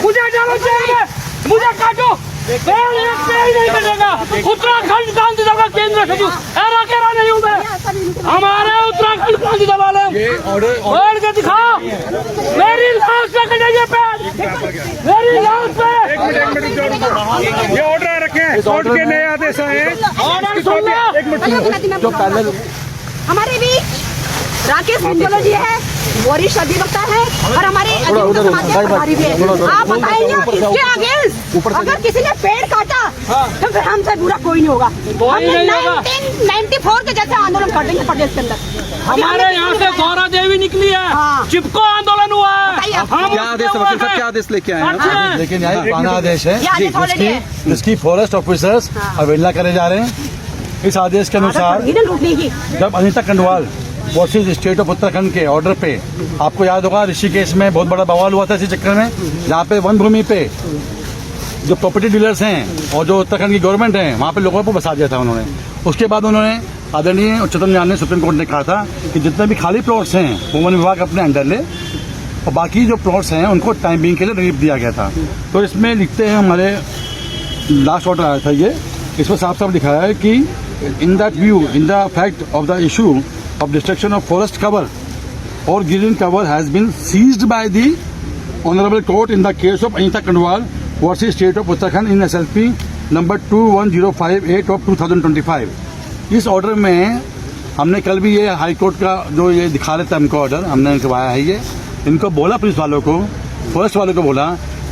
मुझे डालो जेल में, मुझे काटो, नहीं कटेगा। उत्तराखंड शांति सभा केंद्र सचिव एरा केरा नहीं हूँ मैं, हमारे उत्तराखंड शांति सभा ने और के दिखाओ, मेरी लाश पे कटेंगे पैर, मेरी लाश पे। ये ऑर्डर रखे, कोर्ट के नए आदेश आए। ऑर्डर सुन लो। जो पहले हमारे बीच राकेश मंडोला जी है, वरिष्ठ अधिवक्ता है और हमारे अधिवक्ता समाज के प्रभारी भी है। आप बताएंगे इसके अगेंस्ट अगर किसी ने पेड़ काटा तो फिर हमसे बुरा कोई नहीं होगा। हमने 1994 के जैसे आंदोलन कर देंगे प्रदेश के अंदर। हमारे यहाँ से गौरा देवी निकली है, चिपको आंदोलन हुआ है। क्या आदेश है वकील साहब, क्या आदेश लेके आए हैं? लेकिन यहाँ पुराना आदेश है जिसकी फॉरेस्ट ऑफिसर्स अवहेलना करे जा रहे हैं। इस आदेश के अनुसार जब Anita Kandwal versus state of Uttarakhand के ऑर्डर पे, आपको याद होगा ऋषिकेश में बहुत बड़ा बवाल हुआ था इसी चक्कर में, जहाँ पे वन भूमि पे जो प्रॉपर्टी डीलर्स हैं और जो उत्तराखंड की गवर्नमेंट है वहाँ पे लोगों को बसा दिया था उन्होंने। उसके बाद उन्होंने आदरणीय उच्चतम न्यायालय सुप्रीम कोर्ट ने कहा था कि जितने भी खाली प्लॉट्स हैं वो वन विभाग अपने अंडर ले और बाकी जो प्लॉट्स हैं उनको टाइम बीइंग के लिए रिलीफ दिया गया था। तो इसमें लिखते हैं, हमारे लास्ट ऑर्डर आया था ये, इसमें साफ साफ लिखा है कि इन that view, in the fact of the issue of destruction of forest cover or green cover has been seized by the honorable court in the case of Anita Kandwal versus State of Uttarakhand in SLP number 21058 of 2025। इस order में हमने कल भी ये high court का जो ये दिखा रहे थे हमको ऑर्डर, हमने करवाया है ये, इनको बोला पुलिस वालों को, फॉरेस्ट वालों को बोला,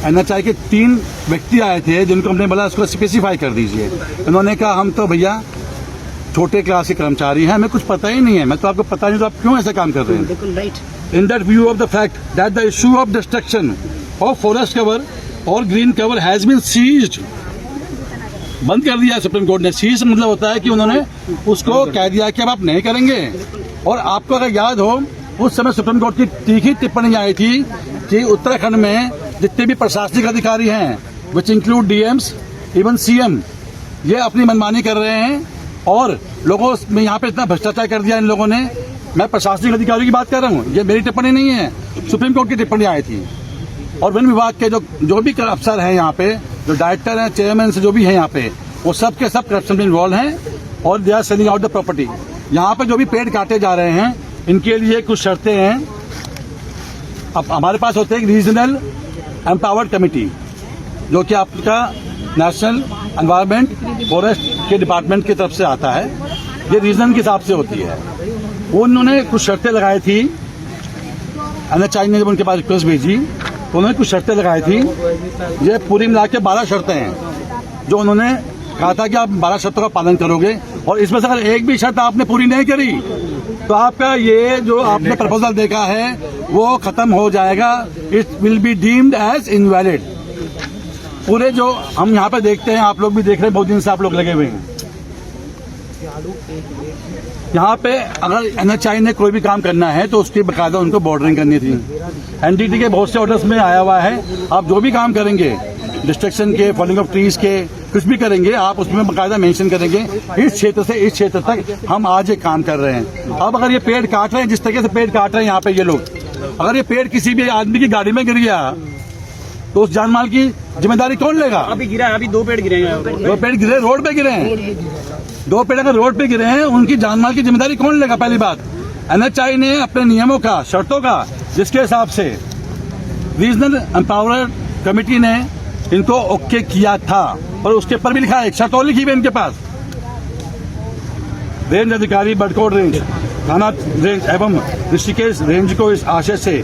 NHI के 3 व्यक्ति आए थे जिनको हमने बोला उसको स्पेसिफाई कर दीजिए। उन्होंने कहा हम तो भैया छोटे क्लास के कर्मचारी हैं, हमें कुछ पता ही नहीं है, मैं तो आपको पता नहीं तो आप क्यों ऐसा काम कर रहे हैं। In that view of the fact that the issue of destruction of forest cover और green cover has been ceased, बंद कर दिया सुप्रीम कोर्ट ने। सीज मतलब होता है कि उन्होंने उसको कह दिया कि अब आप नहीं करेंगे। और आपको अगर याद हो उस समय सुप्रीम कोर्ट की तीखी टिप्पणी आई थी कि उत्तराखंड में जितने भी प्रशासनिक अधिकारी हैं which include DMs, even CM, ये अपनी मनमानी कर रहे हैं और लोगों में यहाँ पे इतना भ्रष्टाचार कर दिया इन लोगों ने। मैं प्रशासनिक अधिकारियों की बात कर रहा हूँ, ये मेरी टिप्पणी नहीं है, सुप्रीम कोर्ट की टिप्पणी आई थी। और वन विभाग के जो भी अफसर हैं यहाँ पे, जो डायरेक्टर हैं, चेयरमैन से जो भी हैं यहाँ पे, वो सब के सब करप्शन में इन्वॉल्व हैं और they are selling out the property. यहाँ पे जो भी पेड़ काटे जा रहे हैं इनके लिए कुछ शर्तें हैं। अब हमारे पास होते हैं रीजनल एम्पावर्ड कमेटी जो कि आपका नेशनल एनवायरमेंट फॉरेस्ट के डिपार्टमेंट की तरफ से आता है, ये रीजन के हिसाब से होती है। उन्होंने कुछ शर्तें लगाई थी, NHI ने जब उनके पास रिक्वेस्ट भेजी तो उन्होंने कुछ शर्तें लगाई थी। ये पूरी मिला के 12 शर्तें हैं जो उन्होंने कहा था कि आप 12 शर्तों का पालन करोगे और इसमें से अगर एक भी शर्त आपने पूरी नहीं करी तो आपका ये जो आपने प्रपोजल देखा है वो खत्म हो जाएगा। It will be deemed as invalid. पूरे जो हम यहाँ पे देखते हैं, आप लोग भी देख रहे हैं, बहुत दिन से आप लोग लगे हुए हैं यहाँ पे। अगर NHI ने कोई भी काम करना है तो उसकी बकायदा उनको बॉर्डरिंग करनी थी। NDT के बहुत से ऑर्डर्स में आया हुआ है, आप जो भी काम करेंगे, डिस्ट्रक्शन के, फॉलिंग ऑफ ट्रीज के, कुछ भी करेंगे आप उसमें बकायदा मेंशन करेंगे इस क्षेत्र से इस क्षेत्र तक हम आज ये काम कर रहे हैं। अब अगर ये पेड़ काट रहे हैं, जिस तरीके से पेड़ काट रहे हैं यहाँ पे ये लोग, अगर ये पेड़ किसी भी आदमी की गाड़ी में गिर गया तो उस जानमाल की जिम्मेदारी कौन लेगा? अभी गिरा है, अभी 2 पेड़ गिरे हैं, 2 पेड़ गिरे, रोड पे गिरे हैं, 2 पेड़ अगर रोड पे गिरे हैं उनकी जानमाल की जिम्मेदारी कौन लेगा? पहली बात, NHI ने अपने नियमों का, शर्तों का, जिसके हिसाब से रीजनल एम्पावर्ड कमेटी ने इनको ओके किया था और उसके ऊपर भी लिखा है, एक शर्त और लिखी हुई इनके पास। रेंज अधिकारी बड़कोट रेंज, थाना रेंज एवं ऋषिकेश रेंज को इस आशय से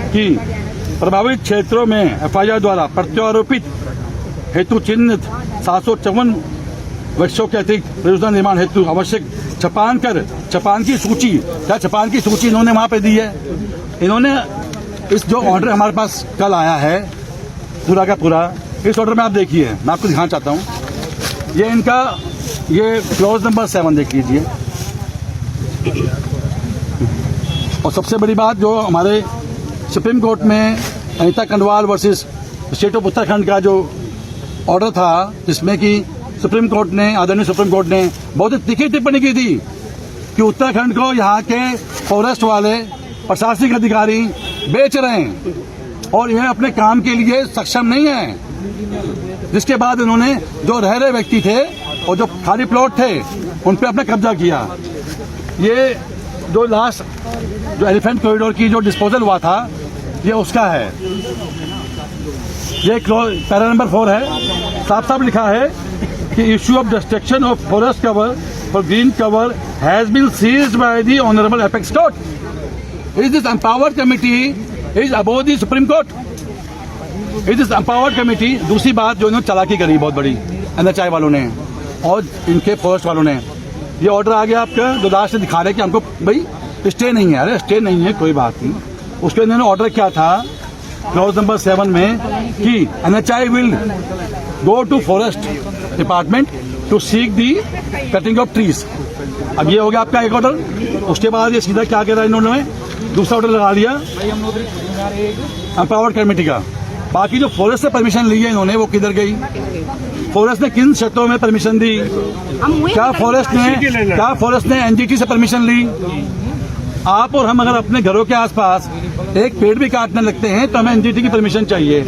कि प्रभावित क्षेत्रों में FIR द्वारा प्रत्यारोपित हेतु चिन्हित 754 वृक्षों के अतिरिक्त परियोजना निर्माण हेतु आवश्यक छपान की सूची, क्या छपान की सूची इन्होंने वहां पे दी है। इन्होंने इस जो ऑर्डर हमारे पास कल आया है पूरा का पूरा, इस ऑर्डर में आप देखिए, मैं आपको दिखाना चाहता हूँ, ये इनका ये क्लॉज नंबर 7 देख लीजिए। और सबसे बड़ी बात जो हमारे सुप्रीम कोर्ट में Anita Kandwal versus state of Uttarakhand का जो ऑर्डर था जिसमें कि सुप्रीम कोर्ट ने, आदरणीय सुप्रीम कोर्ट ने बहुत ही तीखी टिप्पणी की थी कि उत्तराखंड को यहाँ के फॉरेस्ट वाले प्रशासनिक अधिकारी बेच रहे हैं और यह अपने काम के लिए सक्षम नहीं है। जिसके बाद इन्होंने जो रह रहे व्यक्ति थे और जो खाली प्लॉट थे उन पर अपना कब्जा किया। ये जो लास्ट जो एलिफेंट कॉरिडोर की जो डिस्पोजल हुआ था ये उसका है। ये पैरा नंबर 4 है, साफ साफ लिखा है कि issue of destruction of forest cover for green cover has been seized by the honourable apex court. Is this empowered committee is above the Supreme Court. Is this empowered committee. दूसरी बात जो इन्होंने चालाकी करी बहुत बड़ी NHI वालों ने और इनके फॉरेस्ट वालों ने, ये ऑर्डर आ गया आपका जो लास्ट दिखा रहे कि हमको भाई स्टे नहीं है। अरे स्टे नहीं है कोई बात नहीं, उसके इन्होंने ऑर्डर क्या था क्लॉज नंबर 7 में कि NHI will go to forest department to seek the cutting of trees. अब ये हो गया आपका एक ऑर्डर। उसके बाद ये सीधा क्या कह रहा है इन्होंने, दूसरा ऑर्डर लगा दिया एम्पावर्ड कमेटी का। बाकी जो फॉरेस्ट से परमिशन ली है इन्होंने वो किधर गई? फॉरेस्ट ने किन शर्तों में परमिशन दी? क्या फॉरेस्ट ने NGT से परमिशन ली? आप और हम अगर अपने घरों के आसपास एक पेड़ भी काटने लगते हैं तो हमें NGT की परमिशन चाहिए।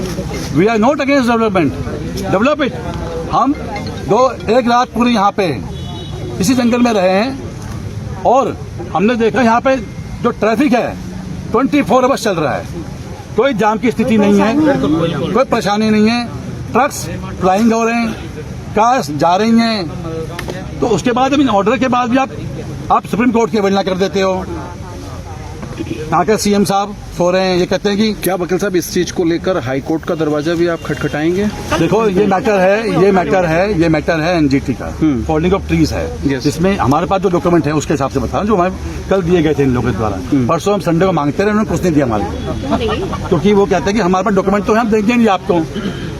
We are not against development, develop it. हम एक रात पूरी यहाँ पे इसी जंगल में रहे हैं और हमने देखा यहाँ पे जो ट्रैफिक है 24 आवर्स चल रहा है, कोई जाम की स्थिति नहीं है, कोई परेशानी नहीं है। ट्रक्स फ्लाइंग हो रहे हैं, कार्स जा रही हैं। तो उसके बाद इन ऑर्डर के बाद भी आप सुप्रीम कोर्ट की अवहेलना कर देते हो। यहाँ के CM साहब सो रहे हैं, ये कहते हैं कि क्या वकील साहब इस चीज को लेकर हाई कोर्ट का दरवाजा भी आप खटखटाएंगे? देखो ये मैटर है NGT का, फॉलिंग ऑफ ट्रीज है, जिसमें हमारे पास जो डॉक्यूमेंट है उसके हिसाब से बता रहा हूं, जो हमें कल दिए गए थे इन लोगों के द्वारा। परसों हम संडे को मांगते रहे, उन्होंने कुछ नहीं दिया हमारे को, क्योंकि वो कहते हैं कि हमारे पास डॉक्यूमेंट तो है, हम देंगे नहीं आपको।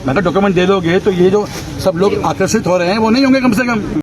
मैं डॉक्यूमेंट दे दोगे तो ये जो सब लोग आकर्षित हो रहे हैं वो नहीं होंगे कम से कम।